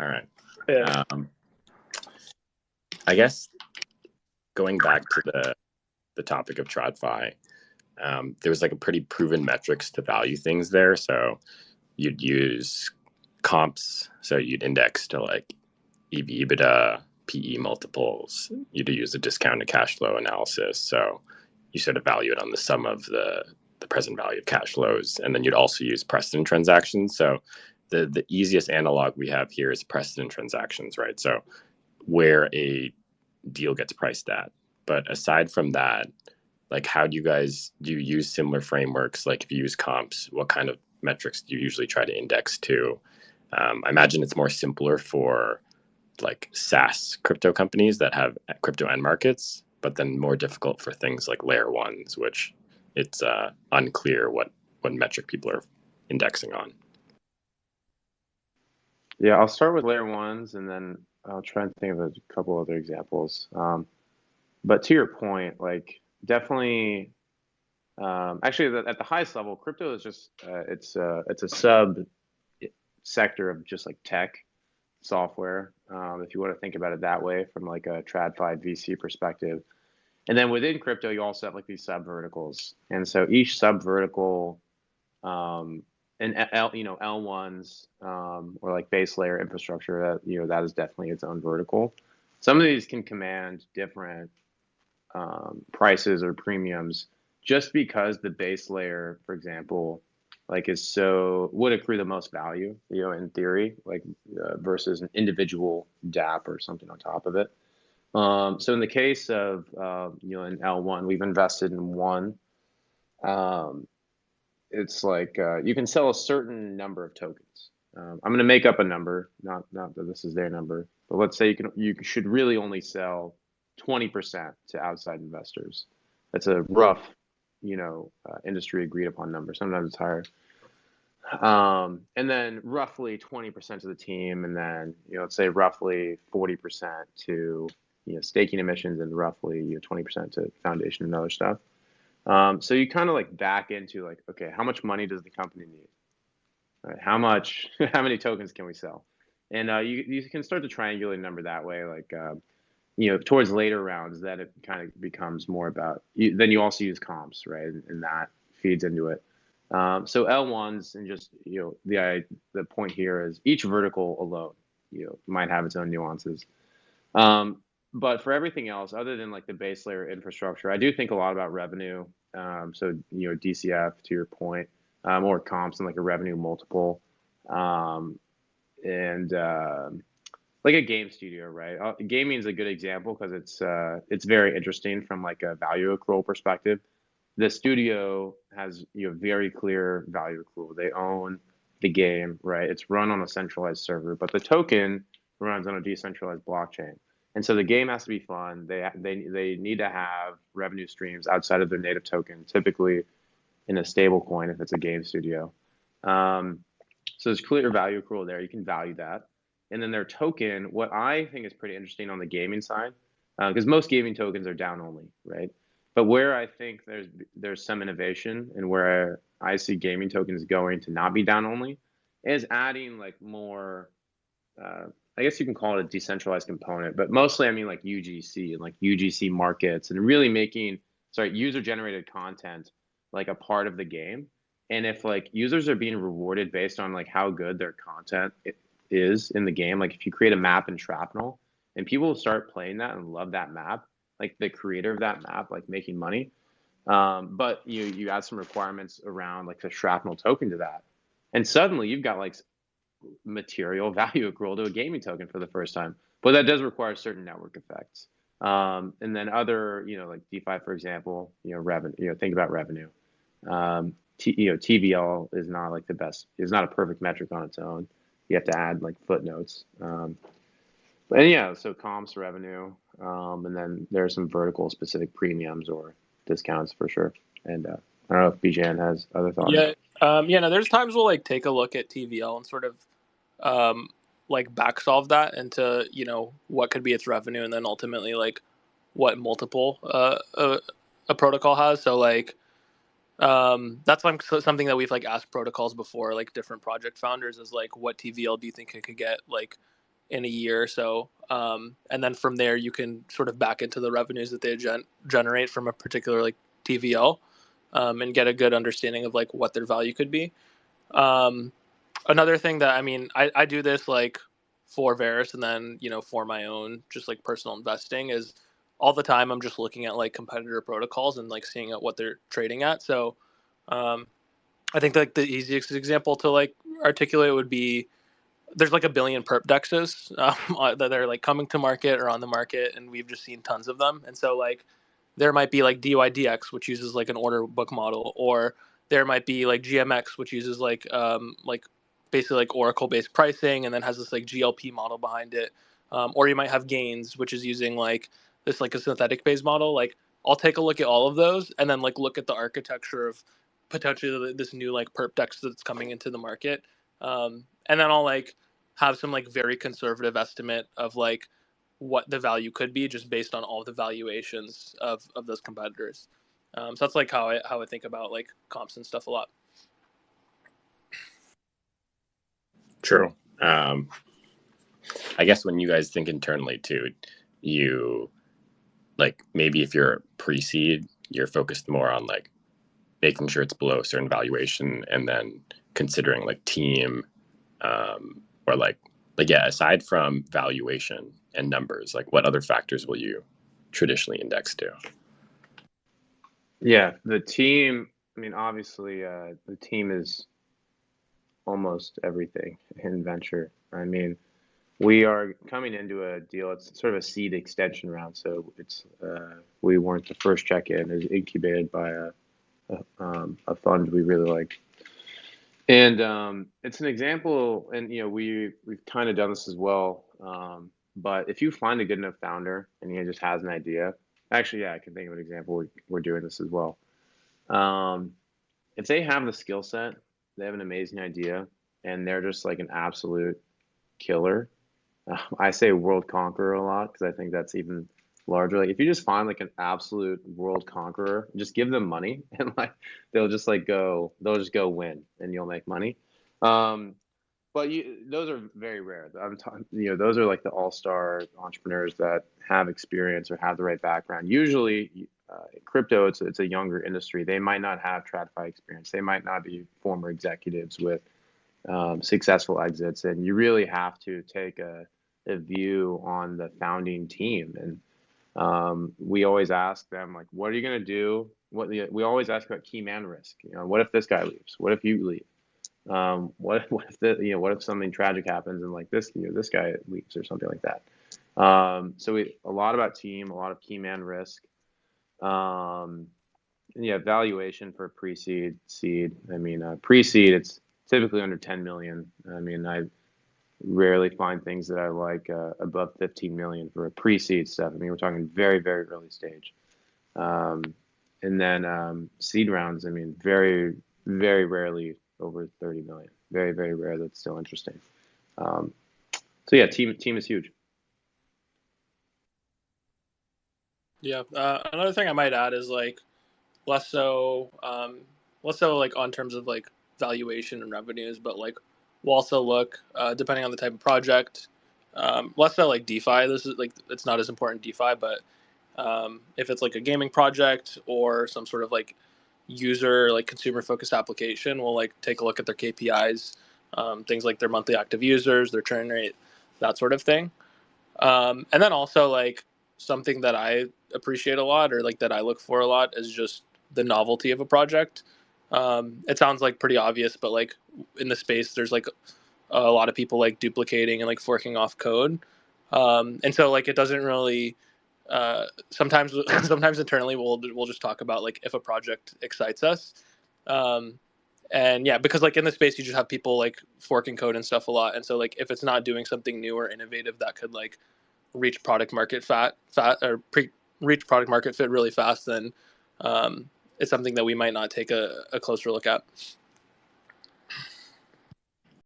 All right. Yeah. I guess going back to the topic of TradFi, there was like a pretty proven metrics to value things there. So you'd use comps. So you'd index to like EV, EBITDA, PE multiples. You'd use a discounted cash flow analysis. So you sort of value it on the sum of the present value of cash flows. And then you'd also use precedent transactions. So the easiest analog we have here is precedent transactions, right? So where a deal gets priced at. But aside from that, like how do you use similar frameworks? Like if you use comps, what kind of metrics do you usually try to index to? I imagine it's more simpler for like SaaS crypto companies that have crypto end markets, but then more difficult for things like layer ones, which it's unclear what metric people are indexing on. Yeah, I'll start with layer ones and then I'll try and think of a couple other examples. But to your point, like definitely, actually at the highest level, crypto is just it's a sub sector of just like tech software, if you want to think about it that way from like a TradFi VC perspective. And then within crypto, you also have like these sub verticals, and so each sub vertical, um, and L1s, or like base layer infrastructure, that is definitely its own vertical. Some of these can command different prices or premiums just because the base layer, for example, like would accrue the most value, in theory, like versus an individual DApp or something on top of it. So in the case of in L1, we've invested in one. Um, it's like you can sell a certain number of tokens. I'm going to make up a number, not that this is their number, but let's say you should really only sell 20% to outside investors. That's a rough, industry agreed upon number. Sometimes it's higher. And then roughly 20% to the team, and then let's say roughly 40% to staking emissions, and roughly 20% to foundation and other stuff. So you kind of like back into like, okay, how much money does the company need? Right? How many tokens can we sell? And you can start to triangulate a number that way, like towards later rounds, that it kind of becomes more about. Then you also use comps, right, and that feeds into it. So L1s, and just the point here is each vertical alone, might have its own nuances. Um, but for everything else, other than like the base layer infrastructure, I do think a lot about revenue. So DCF, to your point, or comps and like a revenue multiple, um, and like a game studio, right? Gaming is a good example because it's very interesting from like a value accrual perspective. The studio has very clear value accrual. They own the game, right? It's run on a centralized server, but the token runs on a decentralized blockchain. And so the game has to be fun. They need to have revenue streams outside of their native token, typically in a stable coin if it's a game studio. Um, so there's clear value accrual there. You can value that. And then their token, what I think is pretty interesting on the gaming side, because most gaming tokens are down only, right? But where I think there's some innovation, and where I see gaming tokens going to not be down only, is adding like more. Uh, I guess you can call it a decentralized component, but mostly I mean like UGC and like UGC markets, and really making user generated content like a part of the game. And if like users are being rewarded based on like how good their content is in the game, like if you create a map in Shrapnel and people will start playing that and love that map, like the creator of that map, like making money. But you add some requirements around like the Shrapnel token to that, and suddenly you've got like material value accrual to a gaming token for the first time. But that does require certain network effects. And then other, like DeFi, for example, revenue, think about revenue. TVL is not like the best, is not a perfect metric on its own. You have to add like footnotes. And yeah, so comps, revenue, and then there are some vertical specific premiums or discounts for sure. And I don't know if Bijan has other thoughts. Yeah. No, there's times we'll like take a look at TVL and sort of um, like back solve that into, what could be its revenue, and then ultimately like what multiple a protocol has. So like that's something that we've like asked protocols before, like different project founders, is like, what TVL do you think it could get? Like, in a year or so. And then from there, you can sort of back into the revenues that they generate from a particular like TVL, and get a good understanding of like what their value could be. Um, Another thing that I mean, I do this like for Varus and then for my own just like personal investing is all the time I'm just looking at like competitor protocols and like seeing at what they're trading at. So um, I think like the easiest example to like articulate would be there's like a billion perp dexes that are like coming to market or on the market, and we've just seen tons of them. And so like there might be like DYDX, which uses like an order book model, or there might be like GMX, which uses like basically like Oracle based pricing, and then has this like GLP model behind it. Or you might have Gains, which is using like this like a synthetic based model. Like I'll take a look at all of those, and then like look at the architecture of potentially this new like perp dex that's coming into the market. And then I'll like have some like very conservative estimate of like what the value could be just based on all the valuations of those competitors. So that's like how I think about like comps and stuff a lot. True. I guess when you guys think internally too, you like maybe if you're pre-seed, you're focused more on like making sure it's below a certain valuation, and then considering like team, or like yeah. Aside from valuation and numbers, like what other factors will you traditionally index to? Yeah, the team. I mean, obviously, the team is almost everything in venture. I mean, we are coming into a deal. It's sort of a seed extension round, so it's we weren't the first check in. It was incubated by a fund we really like, and it's an example. And we've kind of done this as well. But if you find a good enough founder and he just has an idea, actually, yeah, I can think of an example. We're doing this as well. Um, if they have the skill set, they have an amazing idea, and they're just like an absolute killer. I say world conqueror a lot because I think that's even larger. Like if you just find like an absolute world conqueror, just give them money and like they'll just go win and you'll make money. Um, but those are very rare. I'm talking, those are like the all-star entrepreneurs that have experience or have the right background. Usually, in crypto, it's a younger industry. They might not have TradFi experience. They might not be former executives with successful exits, and you really have to take a view on the founding team. And we always ask them like, what are you going to do? We always ask about key man risk. What if this guy leaves? What if you leave? What if what if something tragic happens and like this guy leaves or something like that? So a lot about team, a lot of key man risk. And yeah, valuation for pre-seed, seed. I mean, pre-seed, it's typically under 10 million. I mean, I rarely find things that I like above 15 million for a pre-seed stuff. I mean, we're talking very, very early stage. Um, and then seed rounds, I mean, very, very rarely over 30 million. Very, very rare. That's still interesting. Um, so yeah, team is huge. Yeah. Another thing I might add is like less so less so like on terms of like valuation and revenues, but like we'll also look depending on the type of project, less so like DeFi. This is like it's not as important DeFi, but if it's like a gaming project or some sort of like user like consumer focused application, we'll like take a look at their KPIs, things like their monthly active users, their churn rate, that sort of thing. And then also like something that I appreciate a lot or like that I look for a lot is just the novelty of a project. It sounds like pretty obvious, but like in the space, there's like a lot of people like duplicating and like forking off code. And so like it doesn't really sometimes sometimes internally we'll just talk about like if a project excites us. Um, and yeah, because like in the space you just have people like forking code and stuff a lot. And so like if it's not doing something new or innovative that could like reach product market reach product market fit really fast, then it's something that we might not take a closer look at.